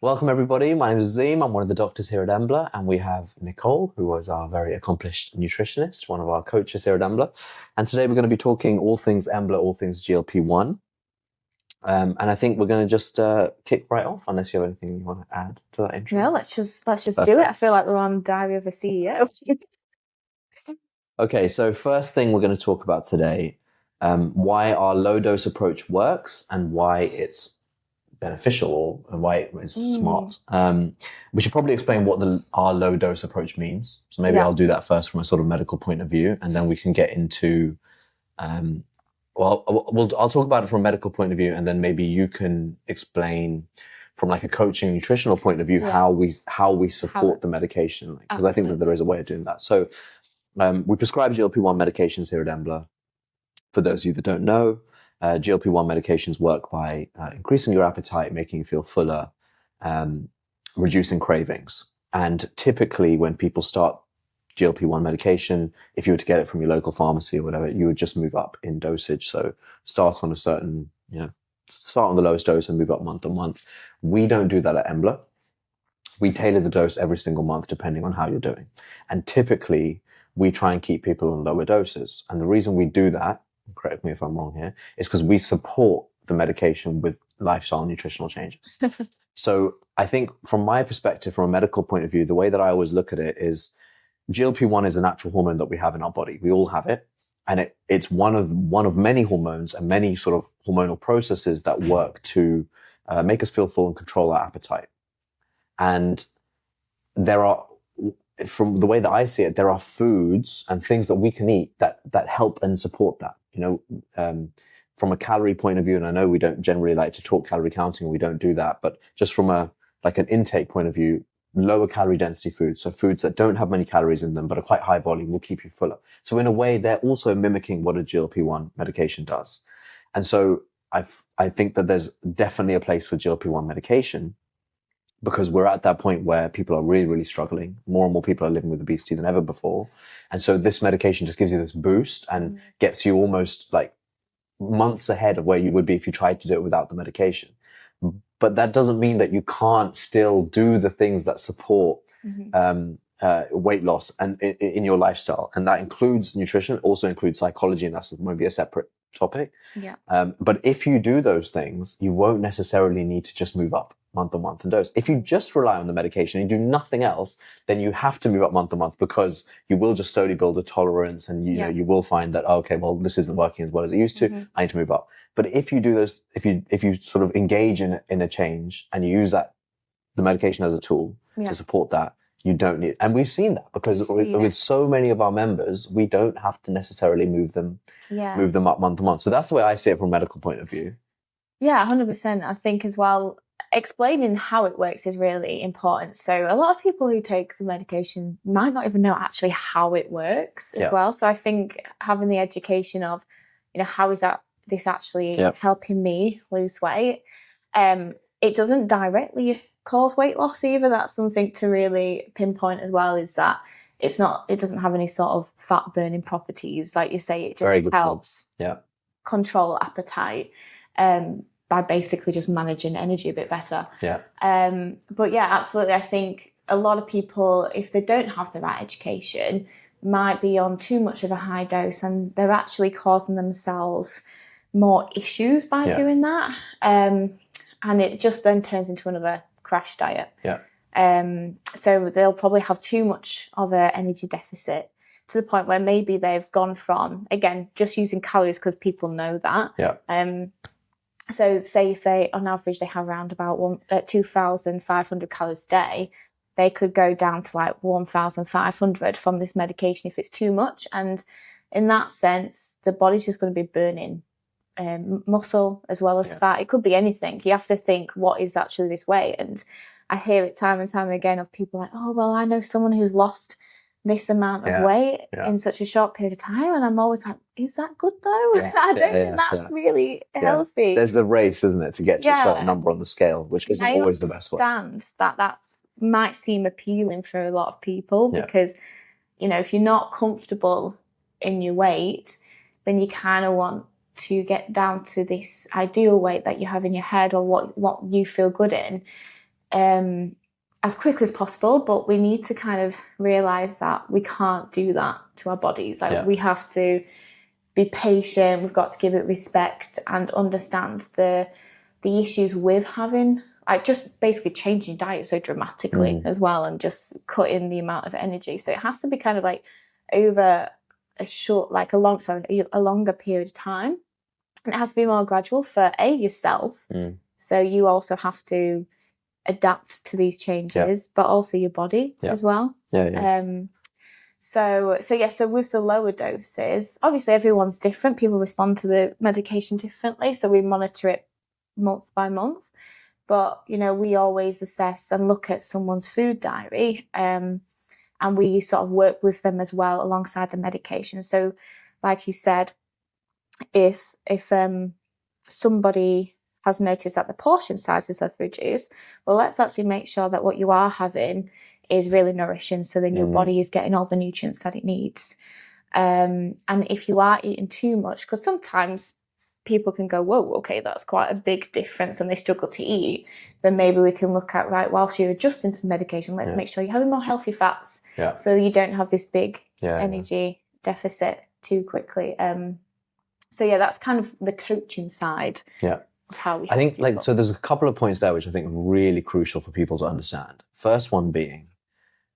Welcome, everybody. My name is Azim. I'm one of the doctors here at Embla, and we have Nicole, who was our very accomplished nutritionist, one of our coaches here at Embla. And today we're going to be talking all things Embla, all things GLP-1. And I think we're going to just kick right off, unless you have anything you want to add to that intro. No, let's just do it. I feel like we're on Diary of a CEO. Okay, so first thing we're going to talk about today, why our low-dose approach works and why it's beneficial and why it's smart. We should probably explain what our low dose approach means. So maybe I'll do that first from a sort of medical point of view, and then we can get into, I'll talk about it from a medical point of view, and then maybe you can explain from like a coaching nutritional point of view how we support the medication, because I think that there is a way of doing that. So we prescribe GLP-1 medications here at Embla. For those of you that don't know, GLP-1 medications work by increasing your appetite, making you feel fuller, reducing cravings. And typically when people start GLP-1 medication, if you were to get it from your local pharmacy or whatever, you would just move up in dosage. So start on a certain, start on the lowest dose and move up month on month. We don't do that at Embla. We tailor the dose every single month depending on how you're doing. And typically we try and keep people on lower doses. And the reason we do that, correct me if I'm wrong here, is because we support the medication with lifestyle nutritional changes. So I think from my perspective, from a medical point of view, the way that I always look at it is GLP-1 is a natural hormone that we have in our body. We all have it. And it's one of many hormones and many sort of hormonal processes that work to make us feel full and control our appetite. And there are, from the way that I see it, there are foods and things that we can eat that help and support that. From a calorie point of view, and I know we don't generally like to talk calorie counting, we don't do that, but just from an intake point of view, lower calorie density foods, so foods that don't have many calories in them but are quite high volume, will keep you fuller. So in a way, they're also mimicking what a GLP-1 medication does. And so I think that there's definitely a place for GLP-1 medication, because we're at that point where people are really, really struggling. More and more people are living with obesity than ever before. And so this medication just gives you this boost and gets you almost like months ahead of where you would be if you tried to do it without the medication. But that doesn't mean that you can't still do the things that support weight loss and in your lifestyle. And that includes nutrition, also includes psychology, and that's maybe a separate topic. Yeah. But if you do those things, you won't necessarily need to just move up month on month in dose. If you just rely on the medication and you do nothing else, then you have to move up month on month, because you will just slowly build a tolerance, and you will find that, okay, well, this isn't working as well as it used to. I need to move up. But if you do those, if you sort of engage in a change and you use the medication as a tool to support that, you don't need, and we've seen that because with so many of our members, we don't have to necessarily move them up month to month. So that's the way I see it from a medical point of view. Yeah, 100%. I think as well, explaining how it works is really important. So a lot of people who take the medication might not even know actually how it works as well. So I think having the education of, how is this actually helping me lose weight? It doesn't directly cause weight loss either. That's something to really pinpoint as well, is that it doesn't have any sort of fat burning properties. Like you say, it just helps control appetite by basically just managing energy a bit better. But yeah, absolutely. I think a lot of people, if they don't have the right education, might be on too much of a high dose, and they're actually causing themselves more issues by doing that. And it just then turns into another crash diet. So they'll probably have too much of an energy deficit, to the point where maybe they've gone from, again, just using calories because people know that. So say if they, on average, they have around about 2,500 calories a day, they could go down to like 1,500 from this medication if it's too much. And in that sense, the body's just going to be burning muscle as well as fat. It could be anything. You have to think, what is actually this weight? And I hear it time and time again of people like, oh, well, I know someone who's lost this amount of weight in such a short period of time. And I'm always like, is that good though? I don't think that's really healthy. There's the race, isn't it, to get to a certain number on the scale, which isn't always the best way. I understand that might seem appealing for a lot of people because, if you're not comfortable in your weight, then you kind of want to get down to this ideal weight that you have in your head, or what you feel good in. as quickly as possible, but we need to kind of realize that we can't do that to our bodies. Like we have to be patient. We've got to give it respect and understand the issues with having, like, just basically changing diet so dramatically as well, and just cutting the amount of energy. So it has to be kind of like over a longer period of time. And it has to be more gradual for yourself. So you also have to adapt to these changes, but also your body as well. So with the lower doses, obviously everyone's different. People respond to the medication differently. So we monitor it month by month. But, you know, we always assess and look at someone's food diary, and we sort of work with them as well alongside the medication. So like you said, if somebody has noticed that the portion sizes have reduced, well, let's actually make sure that what you are having is really nourishing, so then your body is getting all the nutrients that it needs. And if you are eating too much, because sometimes people can go, whoa, okay, that's quite a big difference, and they struggle to eat, then maybe we can look at, right, whilst you're adjusting to the medication, let's make sure you're having more healthy fats, so you don't have this big energy deficit too quickly. So that's kind of the coaching side of how we. I think so. There's a couple of points there which I think are really crucial for people to understand. First one being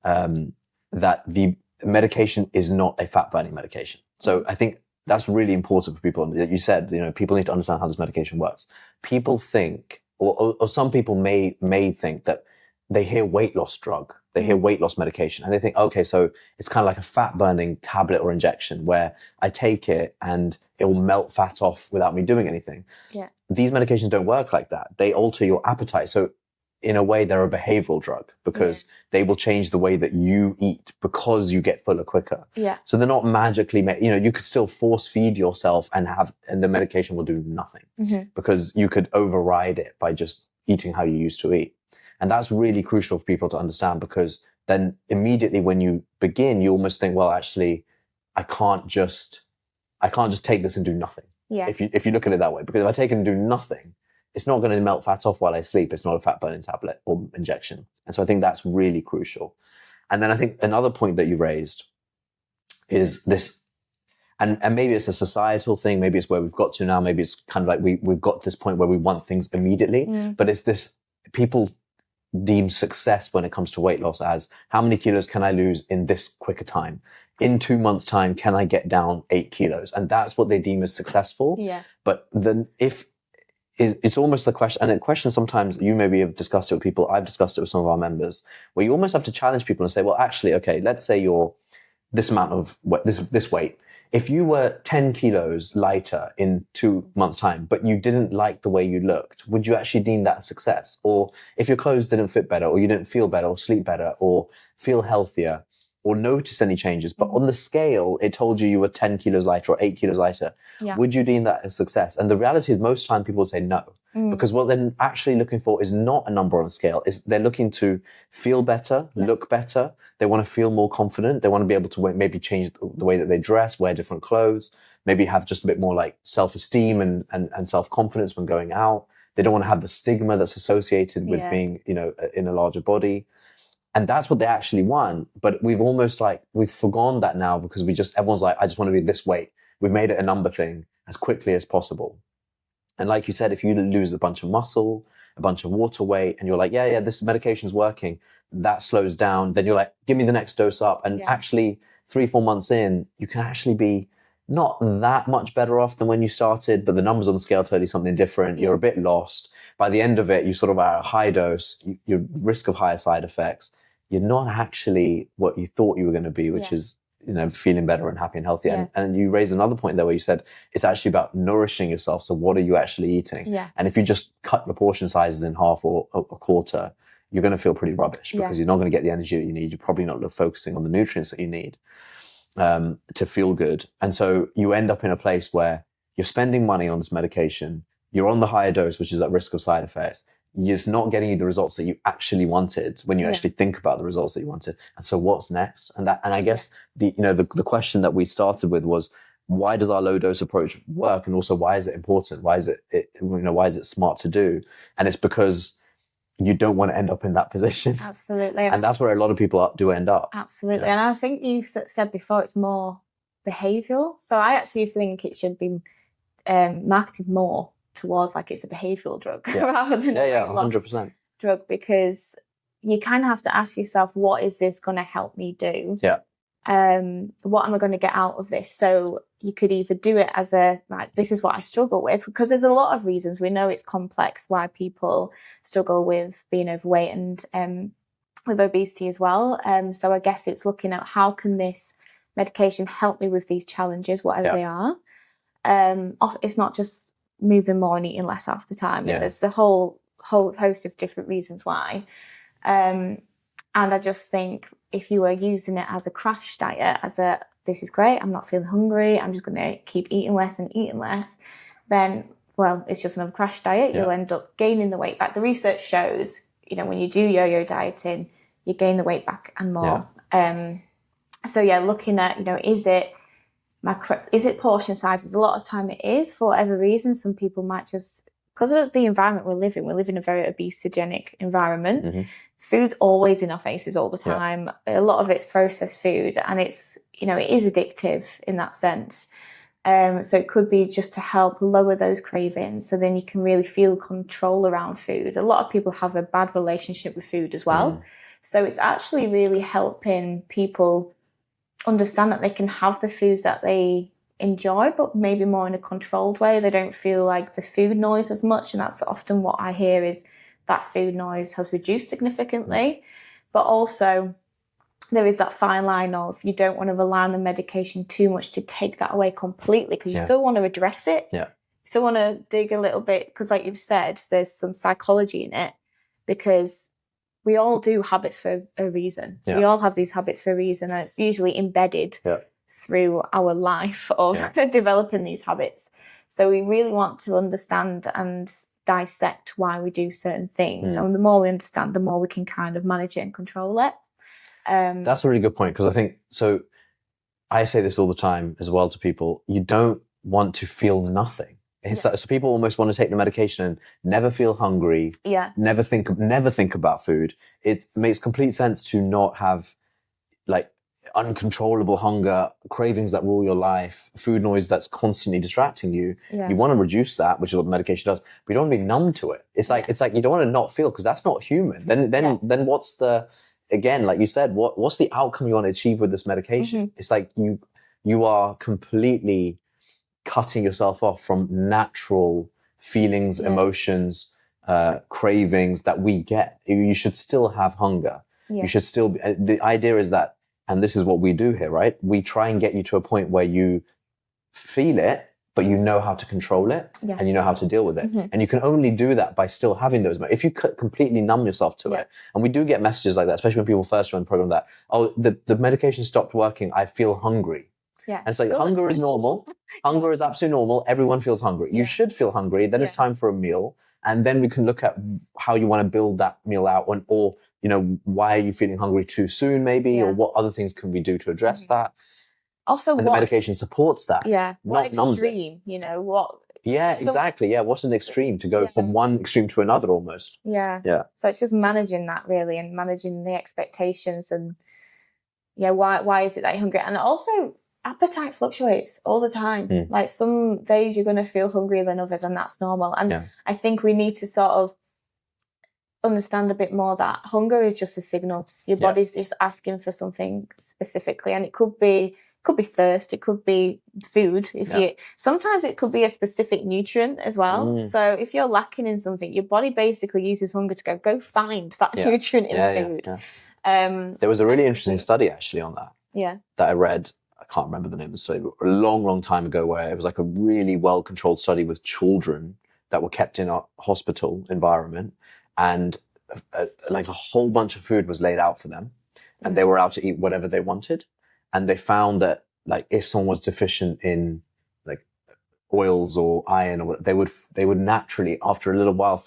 that the medication is not a fat burning medication. So I think that's really important for people. You said, you know, people need to understand how this medication works. People think, or some people may think that they hear weight loss drug, they hear weight loss medication, and they think, okay, so it's kind of like a fat burning tablet or injection where I take it and it will melt fat off without me doing anything. These medications don't work like that. They alter your appetite. So in a way, they're a behavioral drug because they will change the way that you eat because you get fuller quicker. So they're not magically, you know, you could still force feed yourself and the medication will do nothing because you could override it by just eating how you used to eat. And that's really crucial for people to understand, because then immediately when you begin, you almost think, well, actually, I can't just take this and do nothing. If you look at it that way, because if I take it and do nothing, it's not going to melt fat off while I sleep. It's not a fat burning tablet or injection. And so I think that's really crucial. And then I think another point that you raised is this, and maybe it's a societal thing. Maybe it's where we've got to now. Maybe it's kind of like we've got to this point where we want things immediately, but it's this, people deem success when it comes to weight loss as how many kilos can I lose in this quicker time? In 2 months' time, can I get down 8 kilos? And that's what they deem as successful. But then it's almost the question, and the question sometimes you maybe have discussed it with people, I've discussed it with some of our members, where you almost have to challenge people and say, well, actually, okay, let's say you're this amount of this weight. If you were 10 kilos lighter in 2 months' time, but you didn't like the way you looked, would you actually deem that a success? Or if your clothes didn't fit better, or you didn't feel better, or sleep better, or feel healthier, or notice any changes, but on the scale, it told you were 10 kilos lighter or 8 kilos lighter, would you deem that a success? And the reality is most time people would say no, because what they're actually looking for is not a number on a scale. They're looking to feel better, look better. They want to feel more confident. They want to be able to maybe change the way that they dress, wear different clothes, maybe have just a bit more like self-esteem and self-confidence when going out. They don't want to have the stigma that's associated with being, you know, in a larger body. And that's what they actually want. But we've almost we've forgone that now because everyone's like, I just want to be this weight. We've made it a number thing as quickly as possible. And like you said, if you lose a bunch of muscle, a bunch of water weight, and you're like, yeah, this medication's working, that slows down. Then you're like, give me the next dose up. And actually 3-4 months in, you can actually be not that much better off than when you started, but the numbers on the scale tell you something different. You're a bit lost. By the end of it, you sort of are at a high dose, your risk of higher side effects. You're not actually what you thought you were going to be, which is, you know, feeling better and happy and healthy. And you raised another point there where you said it's actually about nourishing yourself. So what are you actually eating? And if you just cut the portion sizes in half or a quarter, you're going to feel pretty rubbish because you're not going to get the energy that you need. You're probably not focusing on the nutrients that you need to feel good. And so you end up in a place where you're spending money on this medication. You're on the higher dose, which is at risk of side effects. It's not getting you the results that you actually wanted when you actually think about the results that you wanted. And so what's next? And I guess the question that we started with was, why does our low dose approach work? And also, why is it important? Why is it smart to do? And it's because you don't want to end up in that position. Absolutely. And that's where a lot of people do end up. Absolutely. And I think you said before it's more behavioural. So I actually think it should be marketed more towards like it's a behavioural drug rather than a weight loss 100%. drug, because you kind of have to ask yourself, what is this going to help me do? Yeah. What am I going to get out of this? So you could either do it as a, like, this is what I struggle with, because there's a lot of reasons. We know it's complex why people struggle with being overweight and with obesity as well. So I guess it's looking at how can this medication help me with these challenges, whatever they are. It's not just moving more and eating less half the time. Yeah. There's a whole host of different reasons why. And I just think if you are using it as a crash diet, this is great, I'm not feeling hungry, I'm just going to keep eating less and eating less, then, well, it's just another crash diet. You'll end up gaining the weight back. The research shows, when you do yo-yo dieting, you gain the weight back and more. So looking at, is it portion sizes? A lot of time it is, for whatever reason. Some people might just, because of the environment we live in a very obesogenic environment. Mm-hmm. Food's always in our faces all the time. A lot of it's processed food, and it's, it is addictive in that sense. So it could be just to help lower those cravings, so then you can really feel control around food. A lot of people have a bad relationship with food as well. So it's actually really helping people understand that they can have the foods that they enjoy, but maybe more in a controlled way. They don't feel like the food noise as much, and that's often what I hear, is that food noise has reduced significantly. But also there is that fine line of, you don't want to rely on the medication too much to take that away completely, because you still want to address it. You still want to dig a little bit, because like you've said, there's some psychology in it, because we all do habits for a reason. We all have these habits for a reason, and it's usually embedded through our life of developing these habits. So we really want to understand and dissect why we do certain things. And the more we understand, the more we can kind of manage it and control it. That's a really good point, because I think, so I say this all the time as well to people, you don't want to feel nothing. It's like, so people almost want to take the medication and never feel hungry, never think about food. It makes complete sense to not have like uncontrollable hunger, cravings that rule your life, food noise that's constantly distracting you. You want to reduce that, which is what the medication does, but you don't want to be numb to it. It's like you don't want to not feel, because that's not human. Then what's the, again, like you said, what's the outcome you want to achieve with this medication? It's like you are completely cutting yourself off from natural feelings, emotions, cravings that we get. You should still have hunger. You should still be, the idea is that, and this is what we do here, right? We try and get you to a point where you feel it, but you know how to control it and you know how to deal with it. And you can only do that by still having those moments. If you completely numb yourself to it, and we do get messages like that, especially when people first join the program, that, oh, the medication stopped working, I feel hungry. And it's like, hunger is normal. Hunger is absolutely normal. Everyone feels hungry. You should feel hungry. Then it's time for a meal. And then we can look at how you want to build that meal out, or, why are you feeling hungry too soon maybe, or what other things can we do to address that? Also, and the medication supports that. What extreme, what? Exactly. What's an extreme to go from one extreme to another almost? So it's just managing that really, and managing the expectations, and why is it that you're hungry? And also, appetite fluctuates all the time. Like, some days you're going to feel hungrier than others, and that's normal. And I think we need to sort of understand a bit more that hunger is just a signal. Your body's just asking for something specifically, and it could be thirst, it could be food. Sometimes it could be a specific nutrient as well. So if you're lacking in something, your body basically uses hunger to go find that nutrient in food. There was a really interesting study actually on that. That I read. I can't remember the name of the study, but a long time ago, where it was like a really well-controlled study with children that were kept in a hospital environment, and like a whole bunch of food was laid out for them, and they were allowed to eat whatever they wanted. And they found that, like, if someone was deficient in like oils or iron, or they would naturally, after a little while,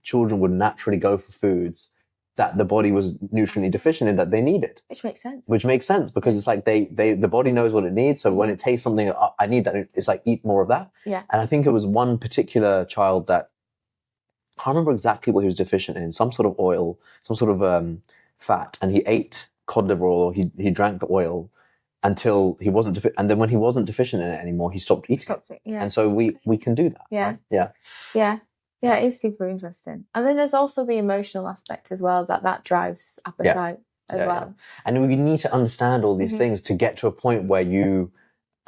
children would naturally go for foods that the body was nutriently deficient in, that they needed. Which makes sense because it's like the body knows what it needs. So when it tastes something, I need that. It's like, eat more of that. And I think it was one particular child that can't remember exactly what he was deficient in, some sort of oil, some sort of fat, and he ate cod liver oil, he drank the oil until he wasn't and then when he wasn't deficient in it anymore, he stopped eating it. Yeah. And so we can do that. Yeah. Right? Yeah. Yeah. Yeah, it is super interesting. And then there's also the emotional aspect as well, that drives appetite as well. Yeah. And we need to understand all these things to get to a point where you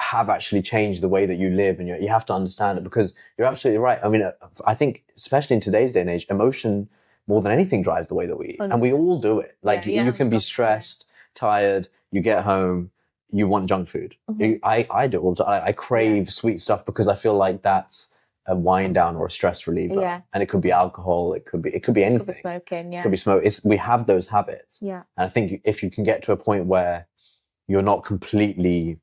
have actually changed the way that you live, and you have to understand it, because you're absolutely right. I mean, I think especially in today's day and age, emotion more than anything drives the way that we eat. 100%. And we all do it. Like you can be stressed, tired, you get home, you want junk food. I do it all the time. I crave sweet stuff because I feel like that's a wind down or a stress reliever. Yeah. And it could be alcohol, it could be anything. It could be smoking, It could be smoke. We have those habits. Yeah. And I think if you can get to a point where you're not completely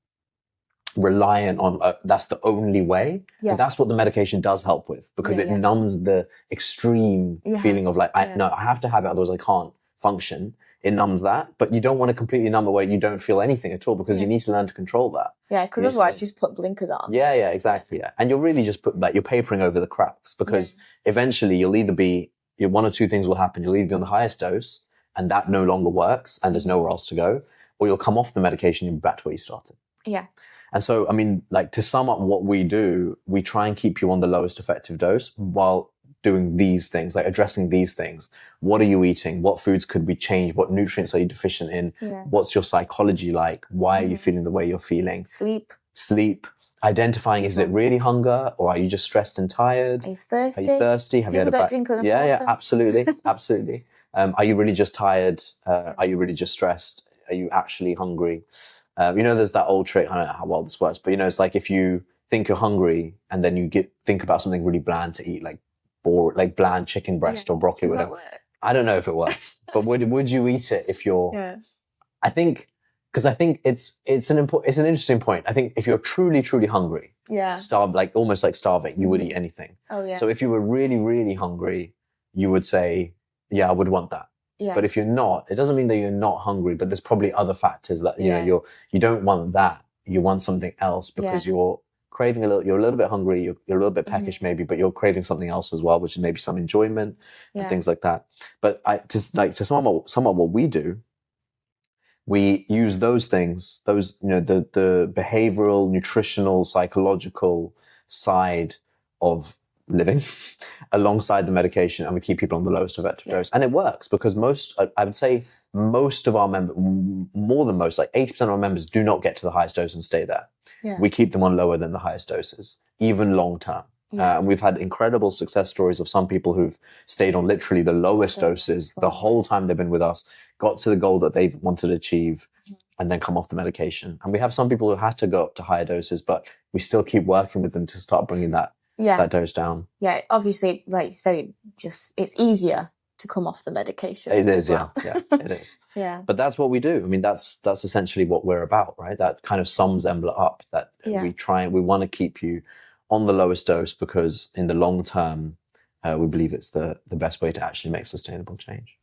reliant on that's the only way, and that's what the medication does help with, because it numbs the extreme feeling of like, no, I have to have it, otherwise I can't function. It numbs that, but you don't want to completely numb it where you don't feel anything at all, because you need to learn to control that. Yeah, because otherwise you just put blinkers on. Yeah, exactly. Yeah. And you'll really just you're papering over the cracks, because eventually you'll either be, one or two things will happen. You'll either be on the highest dose and that no longer works and there's nowhere else to go, or you'll come off the medication and be back to where you started. Yeah. And so, I mean, like, to sum up what we do, we try and keep you on the lowest effective dose while doing these things, like addressing these things. What are you eating? What foods could we change? What nutrients are you deficient in? What's your psychology like? Why are you feeling the way you're feeling? Sleep. Identifying, is it really hunger, or are you just stressed and tired? Are you thirsty? Have you had a bad... drink enough water? Yeah, absolutely. Absolutely. Are you really just tired? Are you really just stressed? Are you actually hungry? There's that old trick, I don't know how well this works, but it's like, if you think you're hungry and then you think about something really bland to eat, like bland chicken breast or broccoli, Does whatever. That work? I don't know if it works, but would you eat it if you're, I think it's an interesting point. I think if you're truly, truly hungry, almost like starving, you would eat anything. Oh, yeah. So if you were really, really hungry, you would say, yeah, I would want that. Yeah. But if you're not, it doesn't mean that you're not hungry, but there's probably other factors that, you don't want that. You want something else because you're craving you're a little bit hungry, you're a little bit peckish maybe, but you're craving something else as well, which is maybe some enjoyment and things like that. But to sum up what we do, we use those things, the behavioral, nutritional, psychological side of living alongside the medication, and we keep people on the lowest effective dose. And it works, because I would say most of our members, more than most, like 80% of our members, do not get to the highest dose and stay there. Yeah. We keep them on lower than the highest doses, even long term. And we've had incredible success stories of some people who've stayed on literally the lowest doses the whole time they've been with us, got to the goal that they've wanted to achieve, and then come off the medication. And we have some people who had to go up to higher doses, but we still keep working with them to start bringing that dose down. Yeah, obviously, like you say, it's easier to come off the medication. It is, it is. Yeah. But that's what we do. I mean, that's essentially what we're about, right? That kind of sums Embla up, that we want to keep you on the lowest dose, because in the long term, we believe it's the best way to actually make sustainable change.